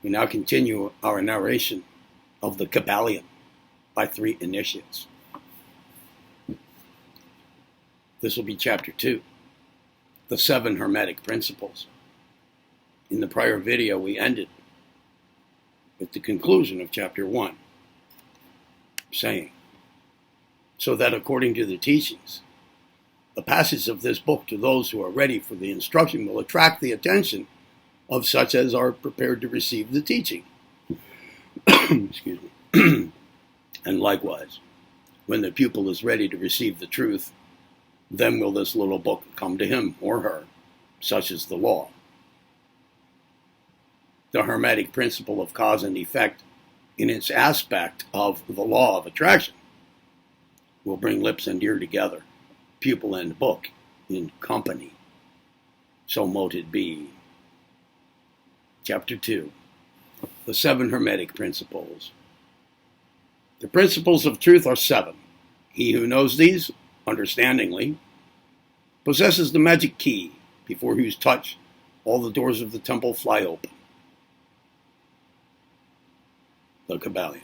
We now continue our narration of the Kybalion by 3 initiates. This will be Chapter 2, the 7 Hermetic Principles. In the prior video, we ended with the conclusion of Chapter 1, saying, so that according to the teachings, the passage of this book to those who are ready for the instruction will attract the attention of such as are prepared to receive the teaching. Excuse me. And likewise, when the pupil is ready to receive the truth, then will this little book come to him or her. Such is the law. The Hermetic principle of cause and effect in its aspect of the law of attraction will bring lips and ear together, pupil and book in company. So mote it be. Chapter 2, the 7 Hermetic Principles. The principles of truth are 7. He who knows these, understandingly, possesses the magic key, before whose touch all the doors of the temple fly open. The Kybalion.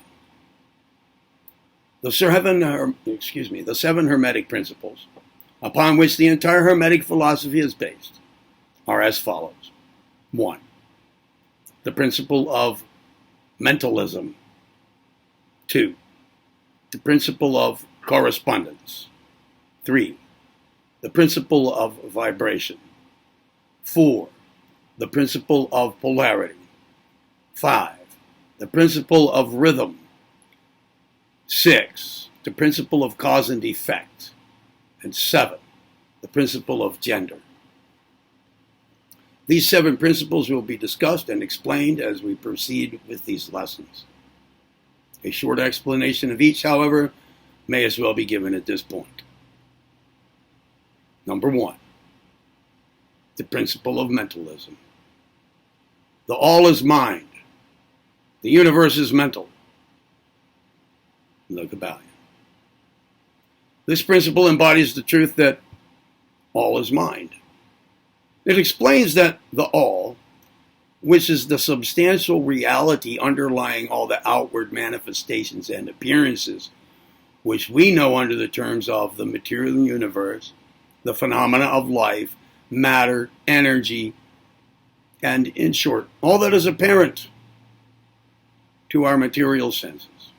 The 7 Hermetic Principles, upon which the entire Hermetic philosophy is based, are as follows. 1. The principle of mentalism. 2. The principle of correspondence. 3. The principle of vibration. 4. The principle of polarity. 5. The principle of rhythm. 6. The principle of cause and effect. And 7. The principle of gender. These 7 principles will be discussed and explained as we proceed with these lessons. A short explanation of each, however, may as well be given at this point. Number 1, the principle of mentalism. The all is mind. The universe is mental. The Kybalion. This principle embodies the truth that all is mind. It explains that the all, which is the substantial reality underlying all the outward manifestations and appearances, which we know under the terms of the material universe, the phenomena of life, matter, energy, and in short, all that is apparent to our material senses,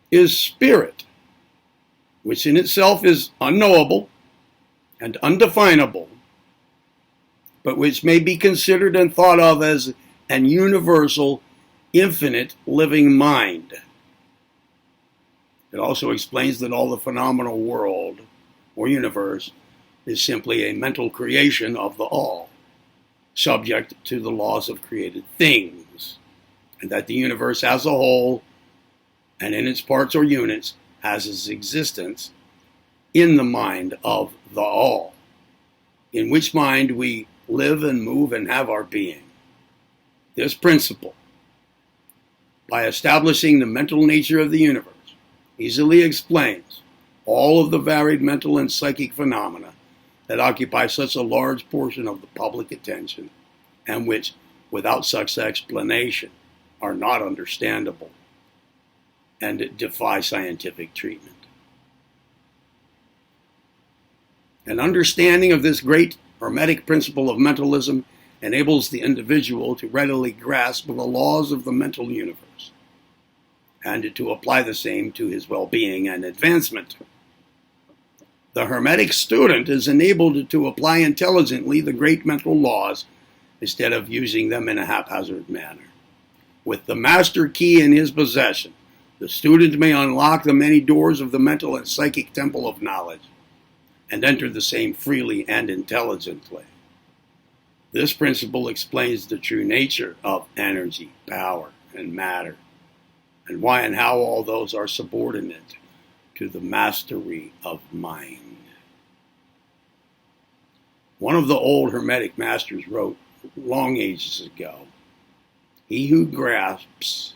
is spirit, which in itself is unknowable and undefinable, but which may be considered and thought of as an universal, infinite living mind. It also explains that all the phenomenal world or universe is simply a mental creation of the all, subject to the laws of created things, and that the universe as a whole, and in its parts or units, has its existence in the mind of the all, in which mind we live and move and have our being. This principle, by establishing the mental nature of the universe, easily explains all of the varied mental and psychic phenomena that occupy such a large portion of the public attention, and which, without such explanation, are not understandable and defy scientific treatment. An understanding of this great Hermetic principle of mentalism enables the individual to readily grasp the laws of the mental universe and to apply the same to his well-being and advancement. The Hermetic student is enabled to apply intelligently the great mental laws instead of using them in a haphazard manner. With the master key in his possession, the student may unlock the many doors of the mental and psychic temple of knowledge and enter the same freely and intelligently. This principle explains the true nature of energy, power, and matter, and why and how all those are subordinate to the mastery of mind. One of the old Hermetic masters wrote long ages ago, "He who grasps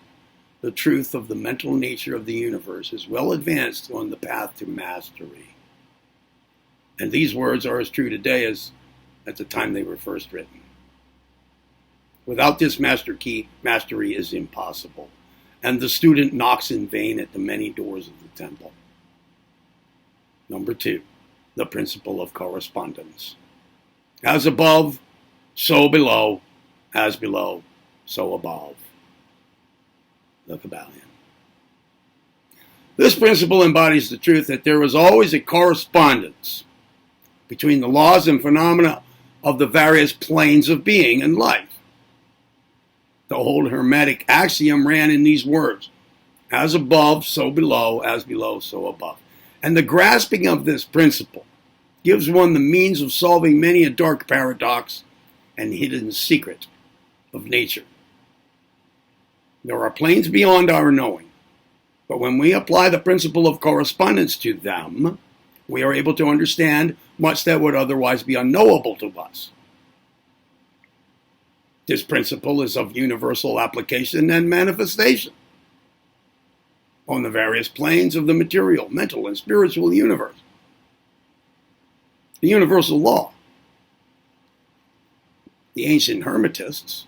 the truth of the mental nature of the universe is well advanced on the path to mastery." And these words are as true today as at the time they were first written. Without this master key, mastery is impossible, and the student knocks in vain at the many doors of the temple. Number 2, the principle of correspondence. As above, so below, as below, so above. The Kybalion. This principle embodies the truth that there is always a correspondence between the laws and phenomena of the various planes of being and life. The old Hermetic axiom ran in these words: as above, so below, as below, so above. And the grasping of this principle gives one the means of solving many a dark paradox and hidden secret of nature. There are planes beyond our knowing, but when we apply the principle of correspondence to them, we are able to understand much that would otherwise be unknowable to us. This principle is of universal application and manifestation on the various planes of the material, mental, and spiritual universe. The universal law. The ancient Hermetists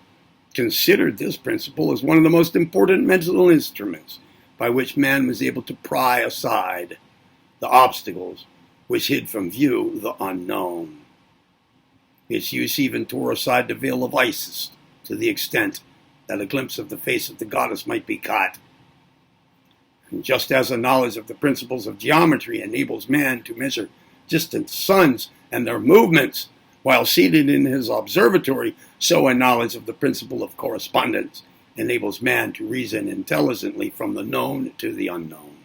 considered this principle as one of the most important mental instruments by which man was able to pry aside the obstacles which hid from view the unknown. Its use even tore aside the veil of Isis to the extent that a glimpse of the face of the goddess might be caught. And just as a knowledge of the principles of geometry enables man to measure distant suns and their movements while seated in his observatory, so a knowledge of the principle of correspondence enables man to reason intelligently from the known to the unknown.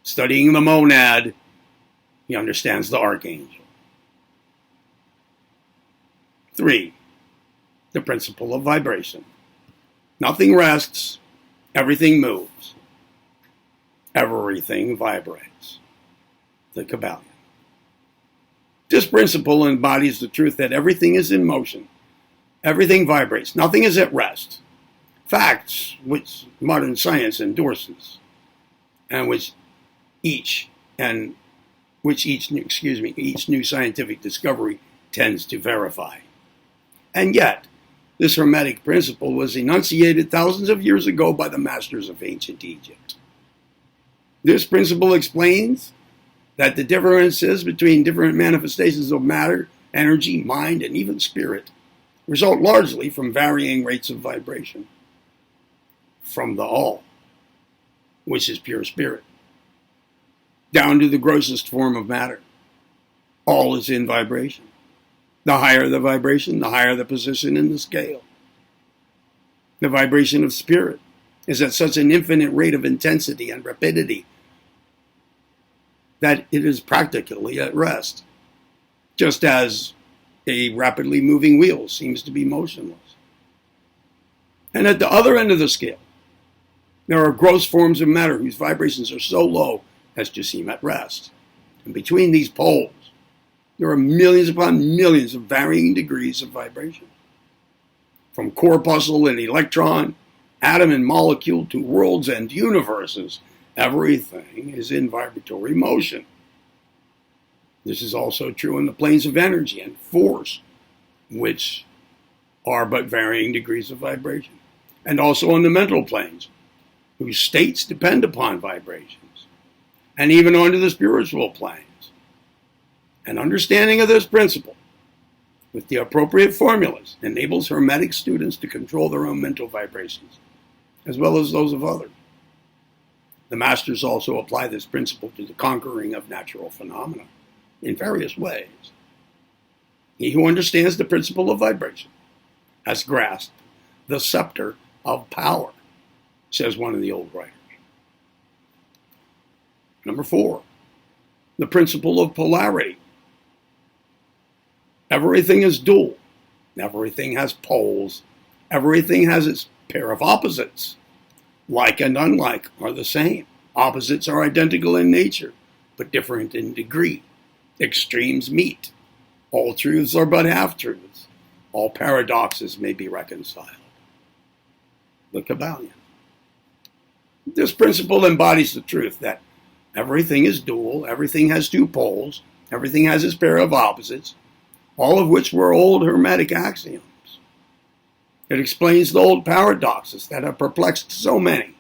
Studying the monad, he understands the archangel. 3, the principle of vibration. Nothing rests, everything moves. Everything vibrates. The Kybalion. This principle embodies the truth that everything is in motion. Everything vibrates. Nothing is at rest. Facts which modern science endorses, and each new scientific discovery tends to verify. And yet, this Hermetic principle was enunciated thousands of years ago by the masters of ancient Egypt. This principle explains that the differences between different manifestations of matter, energy, mind, and even spirit result largely from varying rates of vibration. From the all, which is pure spirit, down to the grossest form of matter. All is in vibration. The higher the vibration, the higher the position in the scale. The vibration of spirit is at such an infinite rate of intensity and rapidity that it is practically at rest, just as a rapidly moving wheel seems to be motionless. And at the other end of the scale, there are gross forms of matter whose vibrations are so low as to seem at rest. And between these poles, there are millions upon millions of varying degrees of vibration. From corpuscle and electron, atom and molecule to worlds and universes, everything is in vibratory motion. This is also true in the planes of energy and force, which are but varying degrees of vibration. And also on the mental planes, whose states depend upon vibrations. And even onto the spiritual planes. An understanding of this principle, with the appropriate formulas, enables Hermetic students to control their own mental vibrations, as well as those of others. The masters also apply this principle to the conquering of natural phenomena in various ways. He who understands the principle of vibration has grasped the scepter of power, says one of the old writers. Number 4, the principle of polarity. Everything is dual. Everything has poles. Everything has its pair of opposites. Like and unlike are the same. Opposites are identical in nature, but different in degree. Extremes meet. All truths are but half-truths. All paradoxes may be reconciled. The Kybalion. This principle embodies the truth that everything is dual, everything has two poles, everything has its pair of opposites, all of which were old Hermetic axioms. It explains the old paradoxes that have perplexed so many,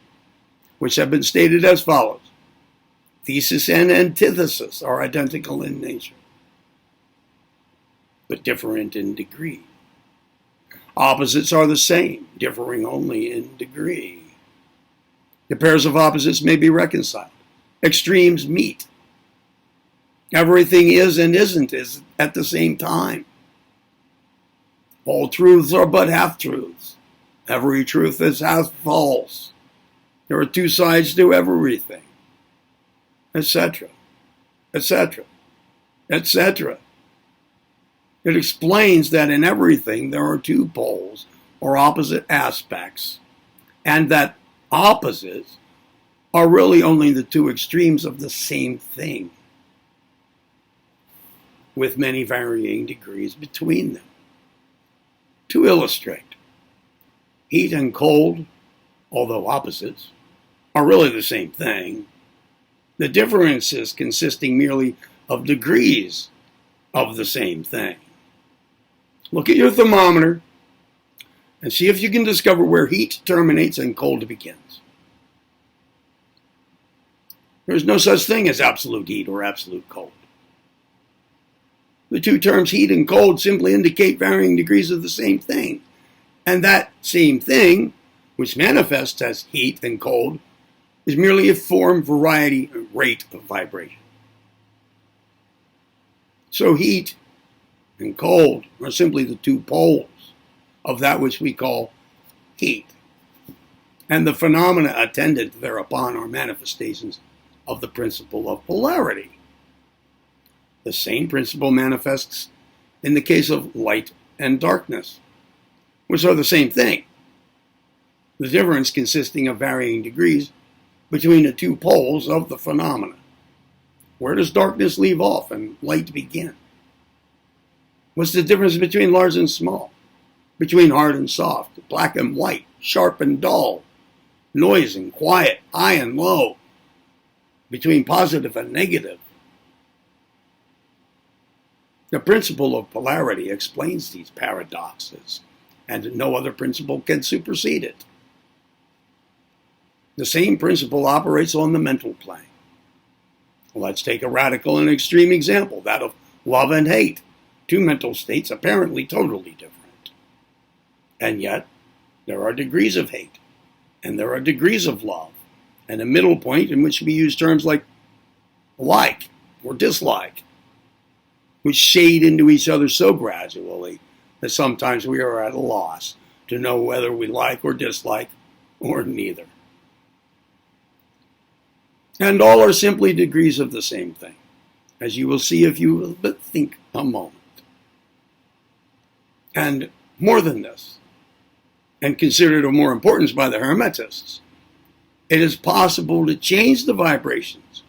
which have been stated as follows. Thesis and antithesis are identical in nature, but different in degree. Opposites are the same, differing only in degree. The pairs of opposites may be reconciled. Extremes meet. Everything is and isn't is at the same time. All truths are but half-truths. Every truth is half false. There are two sides to everything, etc., etc., etc. It explains that in everything there are two poles or opposite aspects, and that opposites are really only the two extremes of the same thing, with many varying degrees between them. To illustrate, heat and cold, although opposites, are really the same thing, the differences consisting merely of degrees of the same thing. Look at your thermometer and see if you can discover where heat terminates and cold begins. There's no such thing as absolute heat or absolute cold. The two terms heat and cold simply indicate varying degrees of the same thing, and that same thing, which manifests as heat and cold, is merely a form, variety, and rate of vibration. So heat and cold are simply the two poles of that which we call heat, and the phenomena attendant thereupon are manifestations of the principle of polarity. The same principle manifests in the case of light and darkness, which are the same thing, the difference consisting of varying degrees between the two poles of the phenomena. Where does darkness leave off and light begin? What's the difference between large and small, between hard and soft, black and white, sharp and dull, noise and quiet, high and low, between positive and negative? The principle of polarity explains these paradoxes, and no other principle can supersede it. The same principle operates on the mental plane. Let's take a radical and extreme example, that of love and hate, two mental states apparently totally different. And yet, there are degrees of hate, and there are degrees of love, and a middle point in which we use terms like like or dislike, which shade into each other so gradually that sometimes we are at a loss to know whether we like or dislike, or neither. And all are simply degrees of the same thing, as you will see if you will but think a moment. And more than this, and considered of more importance by the Hermetists, it is possible to change the vibrations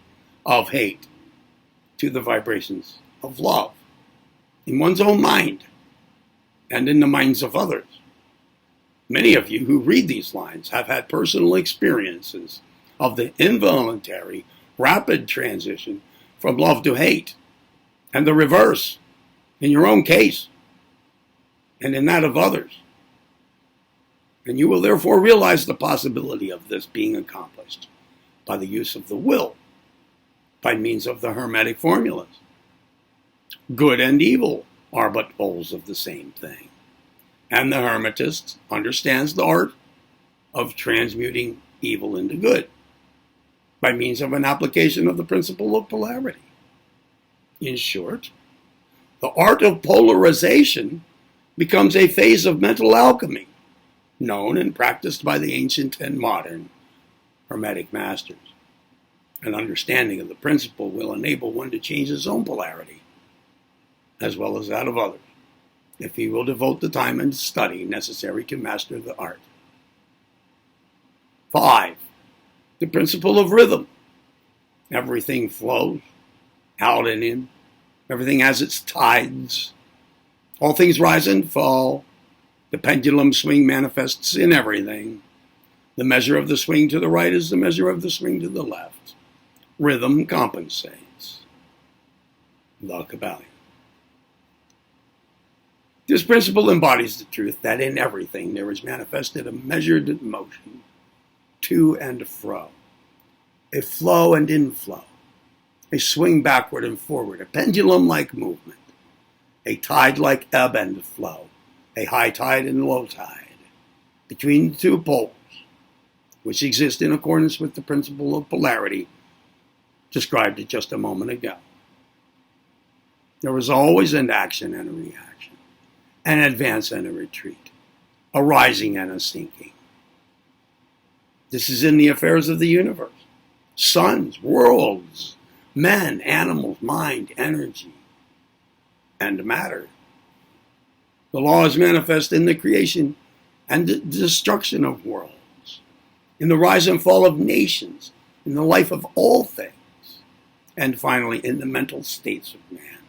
of hate to the vibrations of love in one's own mind and in the minds of others. Many of you who read these lines have had personal experiences of the involuntary, rapid transition from love to hate, and the reverse in your own case and in that of others. And you will therefore realize the possibility of this being accomplished by the use of the will, by means of the Hermetic formulas. Good and evil are but poles of the same thing. And the Hermetist understands the art of transmuting evil into good by means of an application of the principle of polarity. In short, the art of polarization becomes a phase of mental alchemy, known and practiced by the ancient and modern Hermetic masters. An understanding of the principle will enable one to change his own polarity, as well as that of others, if he will devote the time and study necessary to master the art. 5. The principle of rhythm. Everything flows, out and in. Everything has its tides. All things rise and fall. The pendulum swing manifests in everything. The measure of the swing to the right is the measure of the swing to the left. Rhythm compensates. The Kybalion. This principle embodies the truth that in everything there is manifested a measured motion, to and fro, a flow and inflow, a swing backward and forward, a pendulum-like movement, a tide-like ebb and flow, a high tide and low tide, between the two poles, which exist in accordance with the principle of polarity described it just a moment ago. There is always an action and a reaction, an advance and a retreat, a rising and a sinking. This is in the affairs of the universe. Suns, worlds, men, animals, mind, energy, and matter. The law is manifest in the creation and the destruction of worlds, in the rise and fall of nations, in the life of all things, and finally in the mental states of man.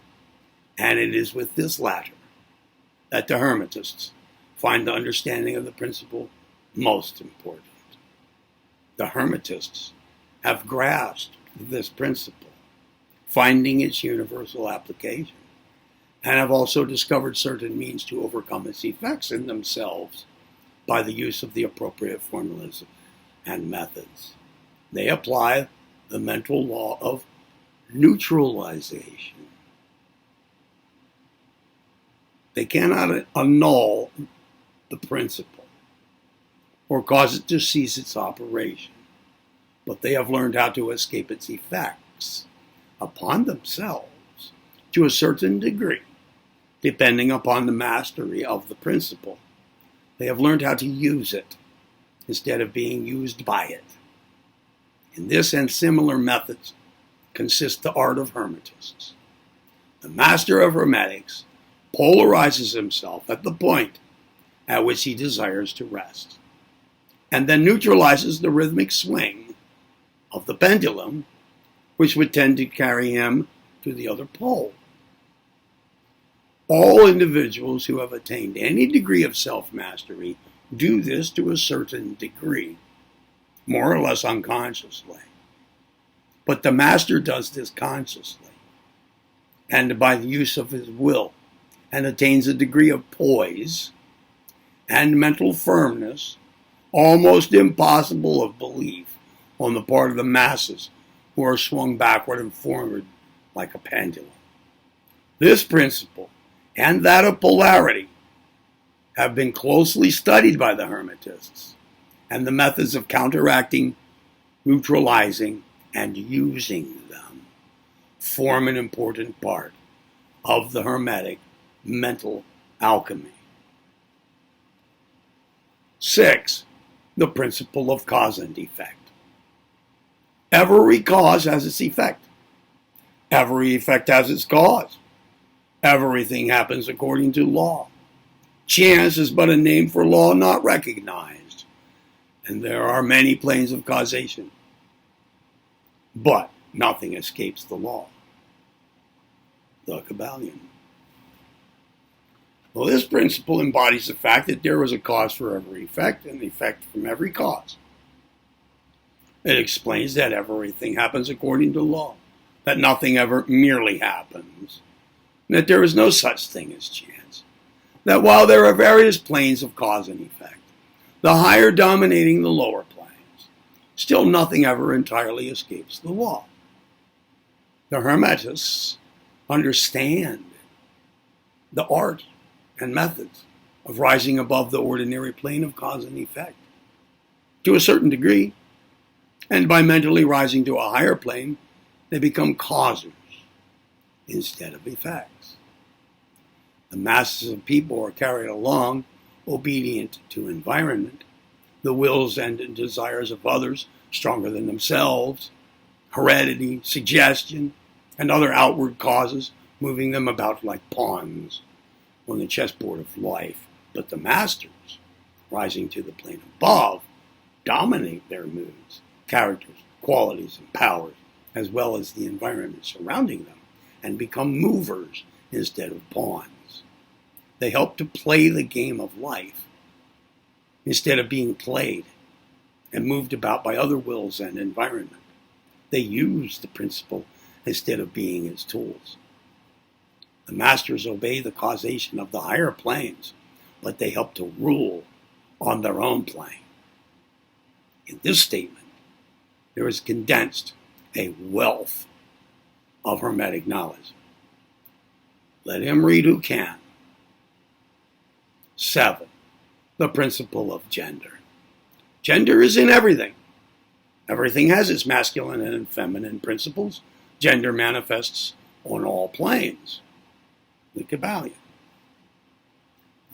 And it is with this latter that the Hermetists find the understanding of the principle most important. The Hermetists have grasped this principle, finding its universal application, and have also discovered certain means to overcome its effects in themselves by the use of the appropriate formulas and methods. They apply the mental law of neutralization. They cannot annul the principle or cause it to cease its operation, but they have learned how to escape its effects upon themselves to a certain degree, depending upon the mastery of the principle. They have learned how to use it instead of being used by it. In this and similar methods consists the art of Hermetists. The master of Hermetics polarizes himself at the point at which he desires to rest, and then neutralizes the rhythmic swing of the pendulum, which would tend to carry him to the other pole. All individuals who have attained any degree of self-mastery do this to a certain degree, more or less unconsciously. But the master does this consciously, and by the use of his will, and attains a degree of poise and mental firmness almost impossible of belief on the part of the masses who are swung backward and forward like a pendulum. This principle and that of polarity have been closely studied by the Hermetists, and the methods of counteracting, neutralizing, and using them form an important part of the Hermetic mental alchemy. 6. The principle of cause and effect. Every cause has its effect. Every effect has its cause. Everything happens according to law. Chance is but a name for law not recognized, and there are many planes of causation. But nothing escapes the law. The Kybalion. Well, this principle embodies the fact that there is a cause for every effect and an effect from every cause. It explains that everything happens according to law, that nothing ever merely happens, and that there is no such thing as chance, that while there are various planes of cause and effect, the higher dominating the lower planes, still nothing ever entirely escapes the law. The Hermetists understand the art and methods of rising above the ordinary plane of cause and effect to a certain degree, and by mentally rising to a higher plane, they become causers instead of effects. The masses of people are carried along, obedient to environment, the wills and desires of others stronger than themselves, heredity, suggestion, and other outward causes moving them about like pawns on the chessboard of life. But the masters, rising to the plane above, dominate their moods, characters, qualities, and powers, as well as the environment surrounding them, and become movers instead of pawns. They help to play the game of life instead of being played and moved about by other wills and environment. They use the principle instead of being its tools. The masters obey the causation of the higher planes, but they help to rule on their own plane. In this statement, there is condensed a wealth of Hermetic knowledge. Let him read who can. 7. The principle of gender. Gender is in everything. Everything has its masculine and feminine principles. Gender manifests on all planes. The Kybalion.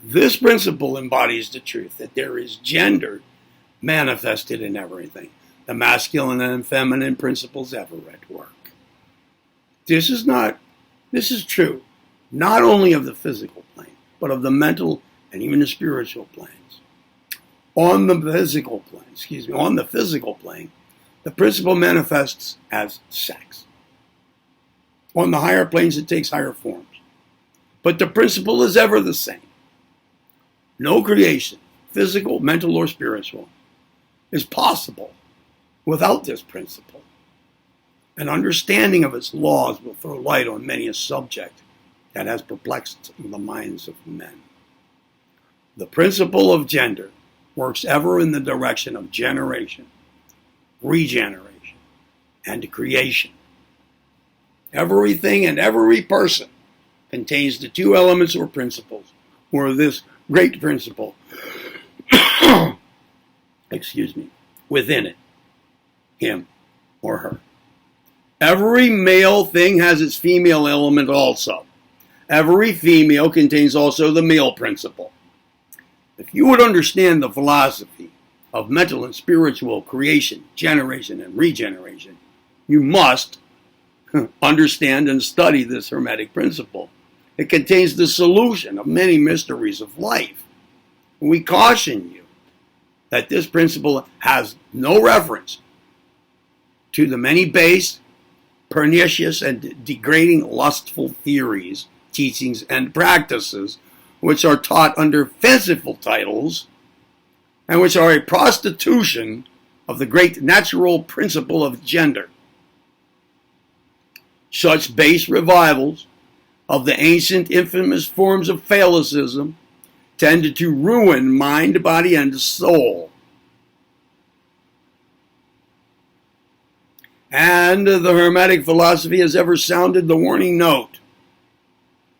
This principle embodies the truth that there is gender manifested in everything. The masculine and feminine principles ever at work. This is true, not only of the physical plane, but of the mental and even the spiritual planes. On the physical plane, the principle manifests as sex. On the higher planes, it takes higher forms. But the principle is ever the same. No creation, physical, mental, or spiritual, is possible without this principle. An understanding of its laws will throw light on many a subject that has perplexed the minds of men. The principle of gender works ever in the direction of generation, regeneration, and creation. Everything and every person contains the two elements or principles, or this great principle, within it, him or her. Every male thing has its female element also. Every female contains also the male principle. If you would understand the philosophy of mental and spiritual creation, generation, and regeneration, you must understand and study this Hermetic principle. It contains the solution of many mysteries of life. We caution you that this principle has no reference to the many base, pernicious, and degrading lustful theories, teachings, and practices which are taught under fanciful titles and which are a prostitution of the great natural principle of gender. Such base revivals of the ancient infamous forms of phallicism tended to ruin mind, body, and soul. And the Hermetic philosophy has ever sounded the warning note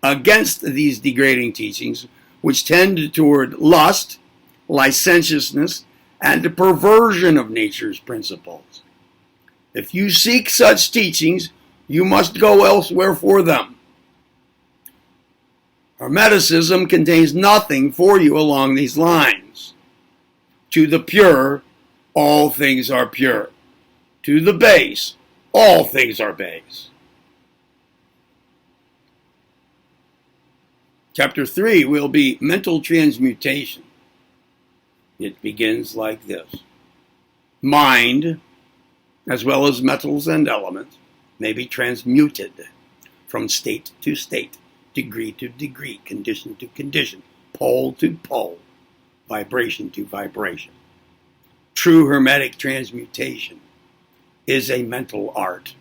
against these degrading teachings, which tend toward lust, licentiousness, and the perversion of nature's principles. If you seek such teachings, you must go elsewhere for them. Hermeticism contains nothing for you along these lines. To the pure, all things are pure. To the base, all things are base. Chapter 3 will be mental transmutation. It begins like this. Mind, as well as metals and elements, may be transmuted from state to state, degree to degree, condition to condition, pole to pole, vibration to vibration. True Hermetic transmutation is a mental art.